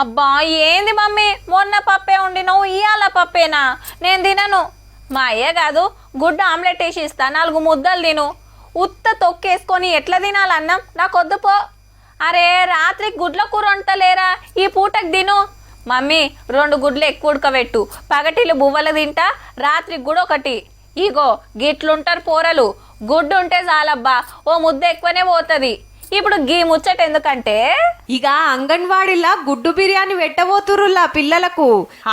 అబ్బా ఏంది మమ్మీ, మొన్న పప్పే వండినవు ఇవాళ పప్పేనా? నేను తినను. మా అయ్య కాదు, గుడ్డ ఆమ్లెట్ వేసి ఇస్తా, 4 ముద్దలు తిను. ఉత్త తొక్కేసుకొని ఎట్లా తినాలన్నం? నాకొద్దు పో. అరే రాత్రికి గుడ్ల కూర వంటలేరా, ఈ పూటకు తిను. మమ్మీ 2 గుడ్లు ఎక్కువ ఉడకబెట్టు, పగటిలు బువ్వలు తింటా, రాత్రికి కూడా ఒకటి. ఇగో గిట్లుంటారు పోరలు, గుడ్డు ఉంటే చాలబ్బా, ఓ ముద్ద ఎక్కువనే పోతుంది. ఇప్పుడు గీ ముచ్చట ఎందుకంటే ఇక అంగన్వాడీలా గుడ్డు బిర్యానీ పెట్టబోతురులా పిల్లలకు.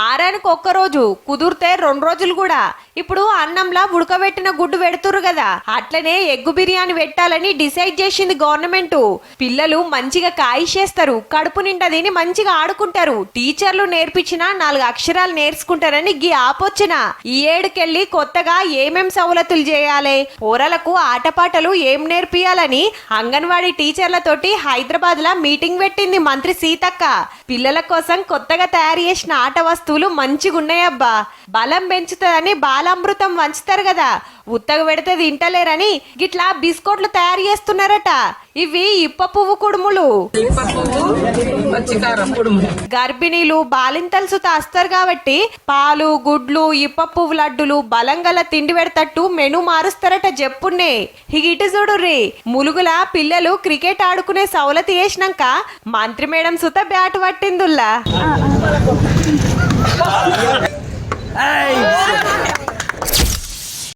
ఆరానికి 1 రోజు, కుదిరితే 2 రోజులు కూడా. ఇప్పుడు అన్నంలా ఉడకబెట్టిన గుడ్డు పెడుతురు కదా, అట్లనే ఎగ్గు బిర్యానీ పెట్టాలని డిసైడ్ చేసింది గవర్నమెంట్. పిల్లలు మంచిగా కాయిచేస్తారు, కడుపు నిండా తిని మంచిగా ఆడుకుంటారు, టీచర్లు నేర్పించిన 4 అక్షరాలు నేర్చుకుంటారని గీ ఆపొచ్చిన. ఈ ఏడుకెళ్ళి కొత్తగా ఏమేం సవలతులు చేయాలి, పోరలకు ఆటపాటలు ఏం నేర్పియాలని అంగన్వాడీ టీచర్లతోటి హైదరాబాద్ లా మీటింగ్ పెట్టింది మంత్రి సీతక్క. పిల్లల కోసం కొత్తగా తయారు చేసిన ఆట వస్తువులు మంచిగా ఉన్నాయబ్బా. బలం పెంచుతుందని బాలామృతం వంచుతారు కదా, ఉత్తగ పెడితే తింటలేరని గిట్లా బిస్కెట్లు తయారు చేస్తున్నారట. ఇవి ఇప్ప పువ్వు కుడుములు. గర్భిణీలు బాలింతలు సుత వస్తారు కాబట్టి పాలు, గుడ్లు, ఇప్ప పువ్వు లడ్డులు, బలం గల తిండి పెడతట్టు మెను మారుస్తారట చెప్పున్నే. ఇటు చూడుర్రి, ములుగుల పిల్లలు క్రికెట్ ఆడుకునే సౌలతి చేసినాక మంత్రి మేడం సుత బ్యాట్ పట్టిందుల్లా.